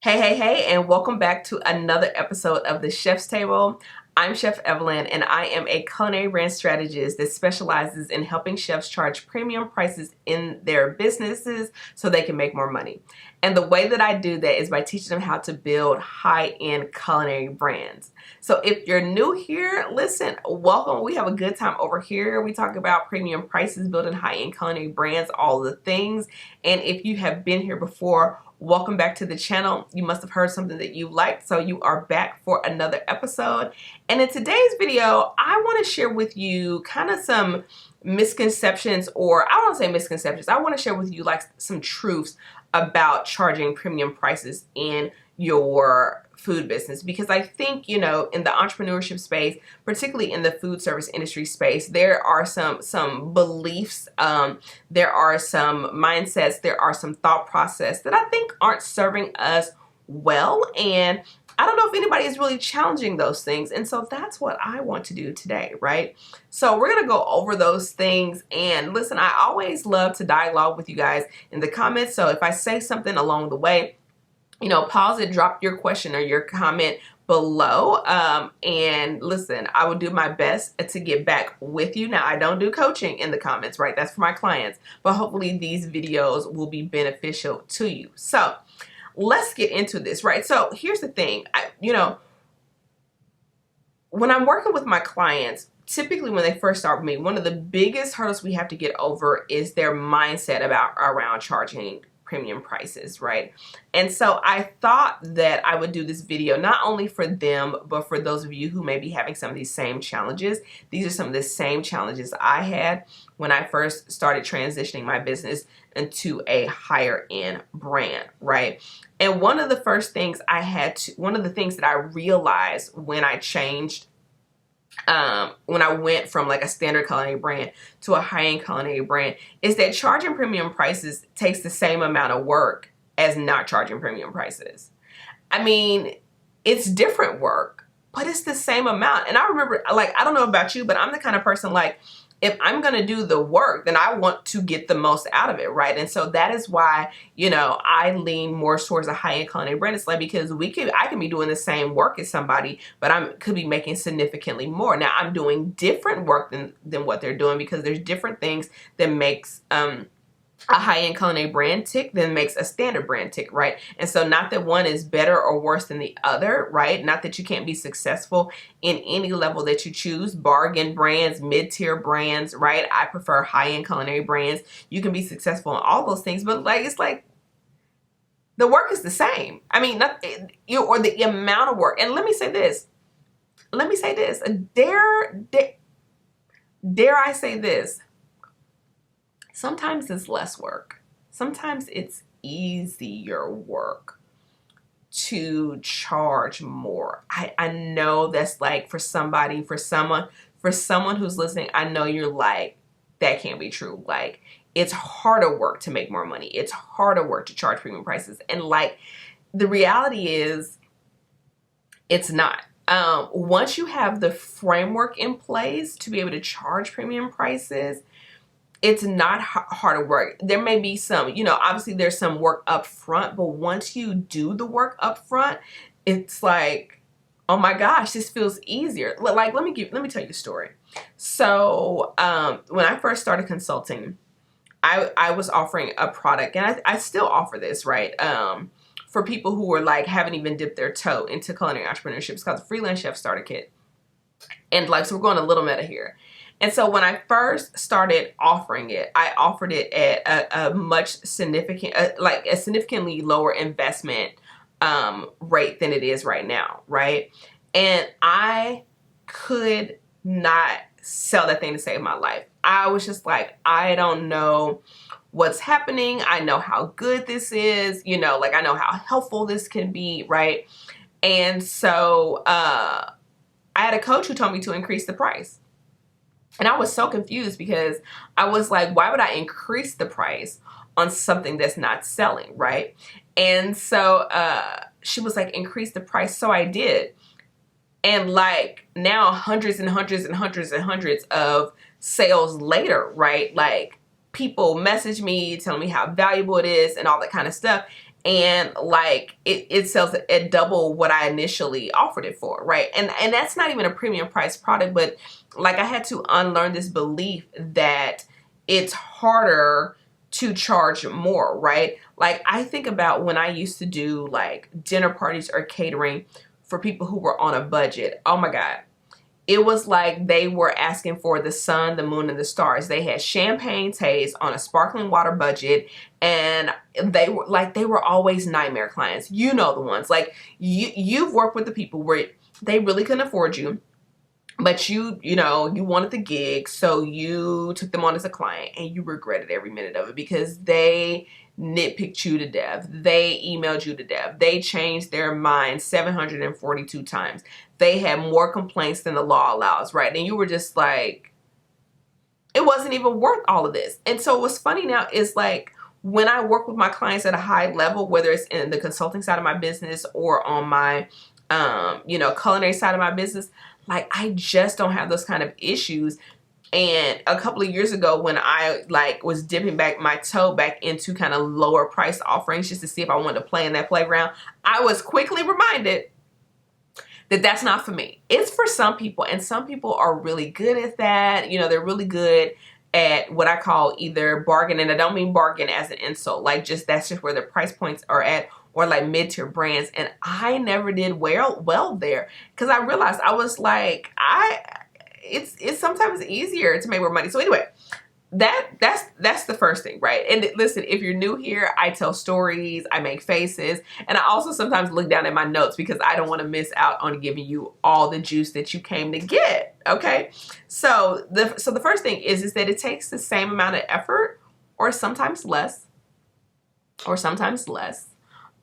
Hey, and welcome back to another episode of The Chef's Table. I'm Chef Evelyn, and I am a culinary brand strategist that specializes in helping chefs charge premium prices in their businesses so they can make more money. And the way that I do that is by teaching them how to build high-end culinary brands. So if you're new here, listen, welcome. We have a good time over here. We talk about premium prices, building high-end culinary brands, all the things. And if you have been here before, welcome back to the channel. You must have heard something that you liked, so you are back for another episode. And in today's video, I want to share with you kind of some misconceptions, or I don't want to say misconceptions. I want to share with you like some truths about charging premium prices in your food business, because I think, in the entrepreneurship space, particularly in the food service industry space, there are some beliefs, there are some mindsets, there are some thought process that I think aren't serving us well, and I don't know if anybody is really challenging those things. And so that's what I want to do today, right? So we're going to go over those things. And listen, I always love to dialogue with you guys in the comments. So if I say something along the way, pause it, drop your question or your comment below. And listen, I will do my best to get back with you. Now, I don't do coaching in the comments, right? That's for my clients. But hopefully these videos will be beneficial to you. So let's get into this, right? So here's the thing, when I'm working with my clients, typically when they first start with me, one of the biggest hurdles we have to get over is their mindset around charging premium prices, right? And so I thought that I would do this video not only for them, but for those of you who may be having some of these same challenges. These are some of the same challenges I had when I first started transitioning my business into a higher end brand, right? And one of the things that I realized when I changed, when I went from like a standard culinary brand to a high-end culinary brand, is that charging premium prices takes the same amount of work as not charging premium prices. I mean, it's different work, but it's the same amount. And I remember, like, I don't know about you, but I'm the kind of person, like, if I'm going to do the work, then I want to get the most out of it, right? And so that is why, I lean more towards a high-end culinary brand. It's like, because I can be doing the same work as somebody, but I could be making significantly more. Now, I'm doing different work than what they're doing, because there's different things that makes a high-end culinary brand tick than makes a standard brand tick, right? And so not that one is better or worse than the other, right? Not that you can't be successful in any level that you choose. Bargain brands, mid-tier brands, right? I prefer high-end culinary brands. You can be successful in all those things, but it's like the work is the same. I mean, or the amount of work. And let me say this. Dare I say this? Sometimes it's less work. Sometimes it's easier work to charge more. I know that's like for someone who's listening, I know you're like, that can't be true. Like, it's harder work to make more money. It's harder work to charge premium prices. And like, the reality is, it's not. Once you have the framework in place to be able to charge premium prices, it's not harder work. There may be some, obviously there's some work up front, but once you do the work up front, it's like, oh my gosh, this feels easier. Like, let me tell you a story. So when I first started consulting, I was offering a product, and I still offer this, right? For people who are like, haven't even dipped their toe into culinary entrepreneurship. It's called the Freelance Chef Starter Kit. And like, so we're going a little meta here. And so when I first started offering it, I offered it at a significantly lower investment rate than it is right now, right? And I could not sell that thing to save my life. I was just like, I don't know what's happening. I know how good this is, I know how helpful this can be, right? And so I had a coach who told me to increase the price. And I was so confused, because I was like, why would I increase the price on something that's not selling, right? And so she was like, increase the price. So I did. And like, now hundreds and hundreds and hundreds and hundreds of sales later, right? Like, people message me telling me how valuable it is and all that kind of stuff. and like it sells at double what I initially offered it for, right? And that's not even a premium price product, but like I had to unlearn this belief that it's harder to charge more, right? Like I think about when I used to do like dinner parties or catering for people who were on a budget. Oh my God. It was like they were asking for the sun, the moon, and the stars. They had champagne taste on a sparkling water budget, and they were always nightmare clients. You know the ones. Like you've worked with the people where they really couldn't afford you, but you wanted the gig, so you took them on as a client, and you regretted every minute of it because they nitpicked you to death. They emailed you to death. They changed their mind 742 times. They had more complaints than the law allows, right? And you were just like, it wasn't even worth all of this. And so what's funny now is like when I work with my clients at a high level, whether it's in the consulting side of my business or on my culinary side of my business, like I just don't have those kind of issues. And a couple of years ago when I like was dipping back my toe back into kind of lower price offerings just to see if I wanted to play in that playground, I was quickly reminded that that's not for me. It's for some people, and some people are really good at that. You know, they're really good at what I call either bargain, and I don't mean bargain as an insult, like just that's just where the price points are at, or like mid-tier brands. And I never did well there because I realized I was like, it's sometimes easier to make more money. So anyway, that's the first thing, right? And listen, if you're new here, I tell stories, I make faces, and I also sometimes look down at my notes because I don't want to miss out on giving you all the juice that you came to get. Okay, so the first thing is that it takes the same amount of effort, or sometimes less,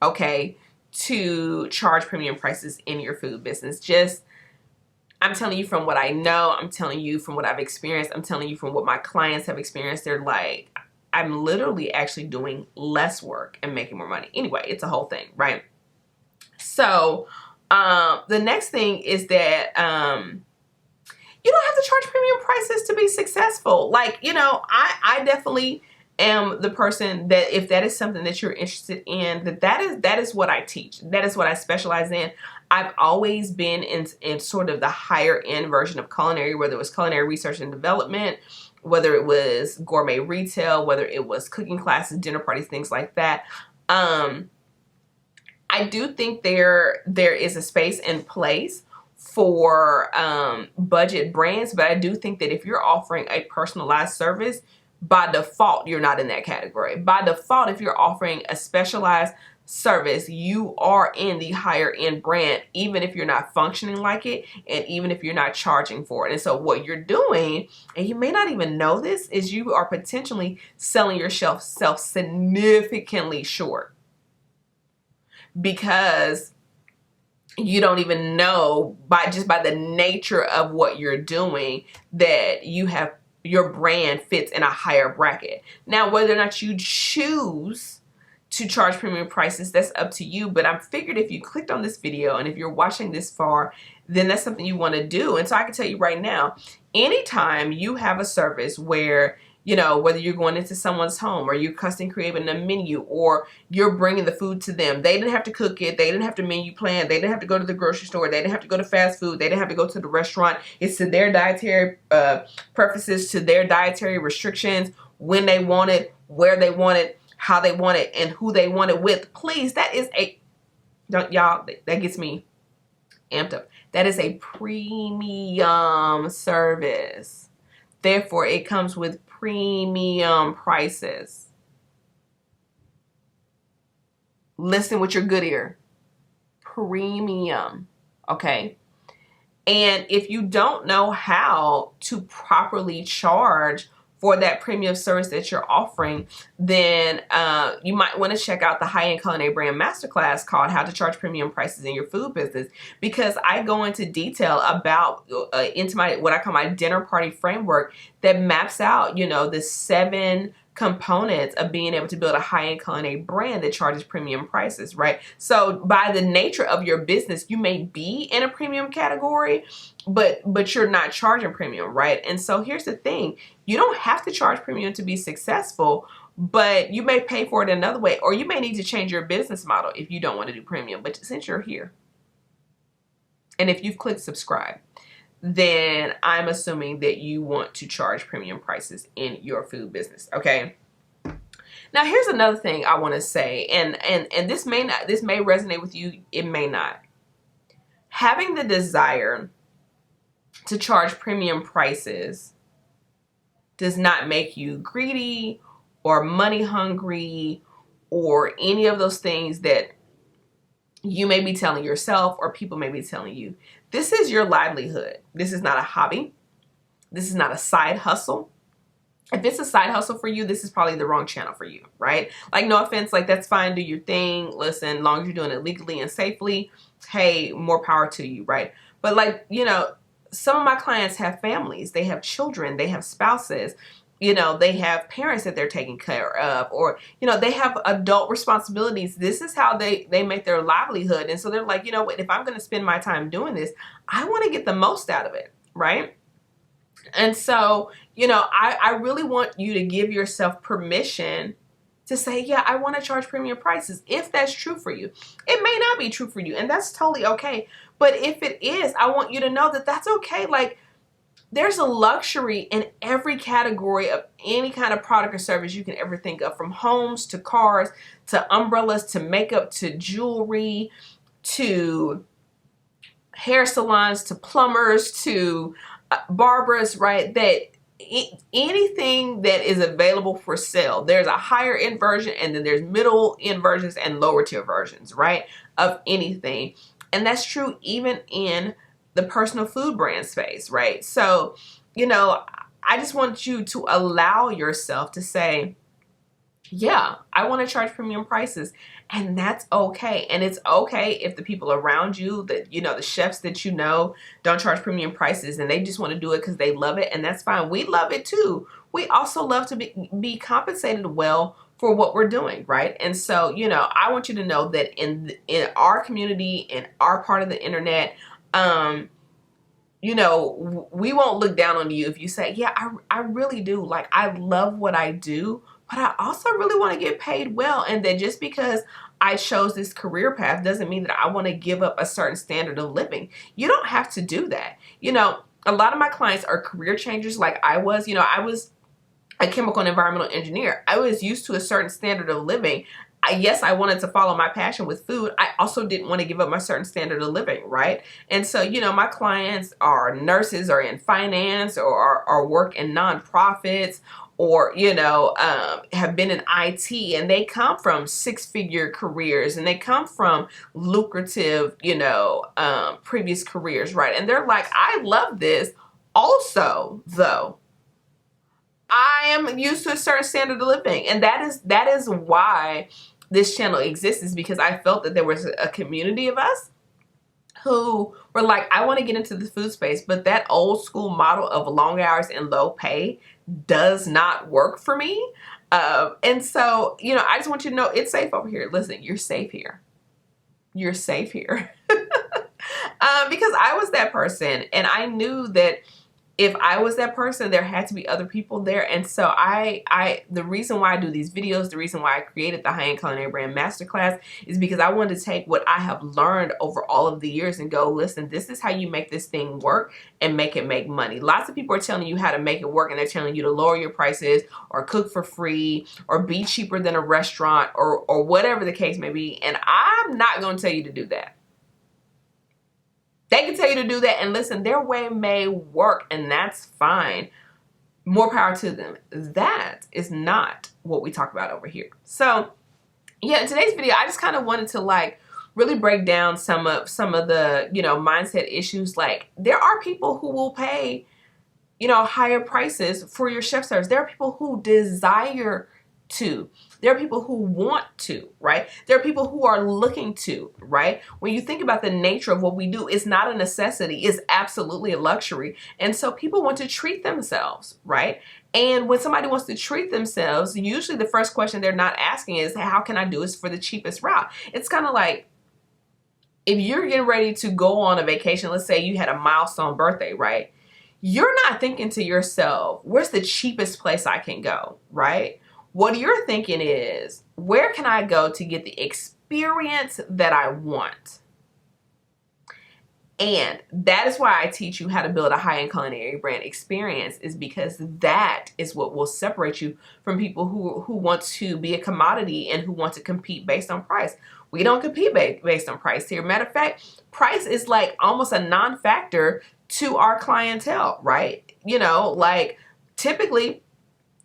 okay, to charge premium prices in your food business. Just, I'm telling you from what I know, I'm telling you from what I've experienced, I'm telling you from what my clients have experienced. They're like, I'm literally actually doing less work and making more money. Anyway, it's a whole thing, right? So the next thing is that you don't have to charge premium prices to be successful. Like, I definitely am the person that if that is something that you're interested in, that is what I teach. That is what I specialize in. I've always been in sort of the higher end version of culinary, whether it was culinary research and development, whether it was gourmet retail, whether it was cooking classes, dinner parties, things like that. I do think there is a space and place for budget brands, but I do think that if you're offering a personalized service, by default, you're not in that category. By default, if you're offering a specialized service, you are in the higher end brand, even if you're not functioning like it, and even if you're not charging for it. And so what you're doing, and you may not even know this, is you are potentially selling yourself significantly short because you don't even know by the nature of what you're doing that your brand fits in a higher bracket. Now, whether or not you choose to charge premium prices, that's up to you. But I figured if you clicked on this video and if you're watching this far, then that's something you want to do. And so I can tell you right now, anytime you have a service where, whether you're going into someone's home or you're custom creating a menu or you're bringing the food to them, they didn't have to cook it. They didn't have to menu plan. They didn't have to go to the grocery store. They didn't have to go to fast food. They didn't have to go to the restaurant. It's to their dietary preferences, to their dietary restrictions, when they want it, where they want it, how they want it, and who they want it with. Please, that gets me amped up. That is a premium service. Therefore, it comes with premium prices. Listen with your good ear. Premium. Okay? And if you don't know how to properly charge for that premium service that you're offering, then you might want to check out the High-End Culinary Brand Masterclass called How to Charge Premium Prices in Your Food Business, because I go into detail about into what I call my dinner party framework that maps out, the 7 components of being able to build a high-end culinary brand that charges premium prices, right? So by the nature of your business, you may be in a premium category, but you're not charging premium, right? And so here's the thing. You don't have to charge premium to be successful, but you may pay for it another way, or you may need to change your business model if you don't want to do premium. But since you're here, and if you've clicked subscribe, then I'm assuming that you want to charge premium prices in your food business, okay? Now, here's another thing I want to say, and this may resonate with you, it may not. Having the desire to charge premium prices does not make you greedy or money hungry or any of those things that you may be telling yourself or people may be telling you. This is your livelihood. This is not a hobby. This is not a side hustle. If it's a side hustle for you, this is probably the wrong channel for you, right? Like, no offense, like, that's fine, do your thing. Listen, as long as you're doing it legally and safely, hey, more power to you, right? But like, you know, some of my clients have families, they have children, they have spouses, you know, they have parents that they're taking care of, or, you know, they have adult responsibilities. This is how they make their livelihood. And so they're like, you know what, if I'm going to spend my time doing this, I want to get the most out of it, right? And so, you know, I really want you to give yourself permission to say, yeah, I want to charge premium prices if that's true for you. It may not be true for you, and that's totally okay. But if it is, I want you to know that that's okay. Like, there's a luxury in every category of any kind of product or service you can ever think of, from homes to cars to umbrellas to makeup to jewelry to hair salons to plumbers to barbers, right? That anything that is available for sale, there's a higher end version, and then there's middle end versions and lower tier versions, right, of anything. And that's true even in the personal food brand space, right? So, you know, I just want you to allow yourself to say, yeah, I want to charge premium prices, and that's okay. And it's okay if the people around you, that, you know, the chefs that you know, don't charge premium prices and they just want to do it because they love it, and that's fine. We love it too. We also love to be compensated well for what we're doing, right? And so, you know, I want you to know that in our community, in our part of the internet, you know, we won't look down on you if you say, yeah, I really do. Like, I love what I do, but I also really want to get paid well. And that just because I chose this career path doesn't mean that I want to give up a certain standard of living. You don't have to do that. You know, a lot of my clients are career changers like I was. You know, I was a chemical and environmental engineer. I was used to a certain standard of living. Yes, I wanted to follow my passion with food. I also didn't want to give up my certain standard of living, right? And so, you know, my clients are nurses or in finance or work in nonprofits, or, you know, have been in IT, and they come from six-figure careers, and they come from lucrative, you know, previous careers, right? And they're like, I love this. Also, though, I am used to a certain standard of living, and that is why this channel exists, is because I felt that there was a community of us who were like, I want to get into the food space, but that old school model of long hours and low pay does not work for me. And so, you know, I just want you to know it's safe over here. Listen, you're safe here. You're safe here. Because I was that person, and I knew that if I was that person, there had to be other people there. And so the reason why I do these videos, the reason why I created the High-End Culinary Brand Masterclass is because I wanted to take what I have learned over all of the years and go, listen, this is how you make this thing work and make it make money. Lots of people are telling you how to make it work, and they're telling you to lower your prices or cook for free or be cheaper than a restaurant or whatever the case may be. And I'm not going to tell you to do that. They can tell you to do that, and listen, their way may work, and that's fine. More power to them. That is not what we talk about over here. So, yeah, in today's video, I just kind of wanted to like really break down some of the, you know, mindset issues. Like, there are people who will pay, you know, higher prices for your chef service. There are people who desire to. There are people who want to, right? There are people who are looking to, right? When you think about the nature of what we do, it's not a necessity. It's absolutely a luxury. And so people want to treat themselves, right? And when somebody wants to treat themselves, usually the first question they're not asking is, how can I do this for the cheapest route? It's kind of like, if you're getting ready to go on a vacation, let's say you had a milestone birthday, right? You're not thinking to yourself, where's the cheapest place I can go, right? What you're thinking is, where can I go to get the experience that I want? And that is why I teach you how to build a high-end culinary brand experience, is because that is what will separate you from people who want to be a commodity and who want to compete based on price. We don't compete based on price here. Matter of fact, price is like almost a non-factor to our clientele, right? You know, like typically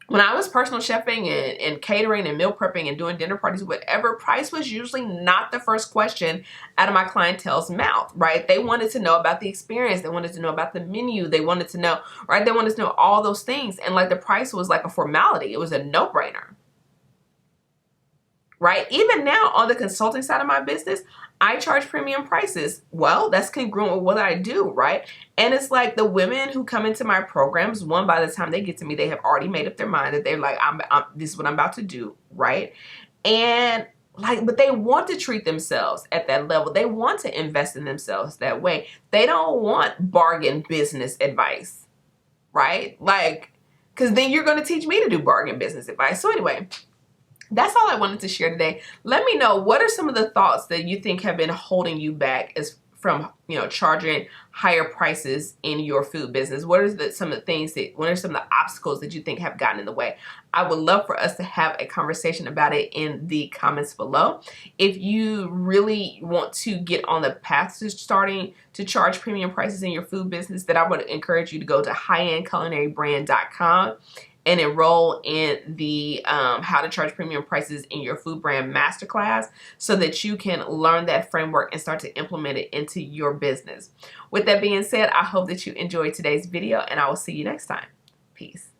when I was personal chefing and catering and meal prepping and doing dinner parties, whatever, price was usually not the first question out of my clientele's mouth, right? They wanted to know about the experience. They wanted to know about the menu. They wanted to know, right? They wanted to know all those things. And like the price was like a formality. It was a no-brainer, right? Even now on the consulting side of my business, I charge premium prices. Well, that's congruent with what I do, right? And it's like the women who come into my programs, one, by the time they get to me, they have already made up their mind that they're like, this is what I'm about to do, right? And like, but they want to treat themselves at that level. They want to invest in themselves that way. They don't want bargain business advice, right? Like, because then you're going to teach me to do bargain business advice. So anyway, that's all I wanted to share today. Let me know, what are some of the thoughts that you think have been holding you back as from, you know, charging higher prices in your food business? What are some of the things that, what are some of the obstacles that you think have gotten in the way? I would love for us to have a conversation about it in the comments below. If you really want to get on the path to starting to charge premium prices in your food business, then I would encourage you to go to highendculinarybrand.com and enroll in the how to charge premium prices in your food brand masterclass, so that you can learn that framework and start to implement it into your business. With that being said, I hope that you enjoyed today's video, and I will see you next time. Peace.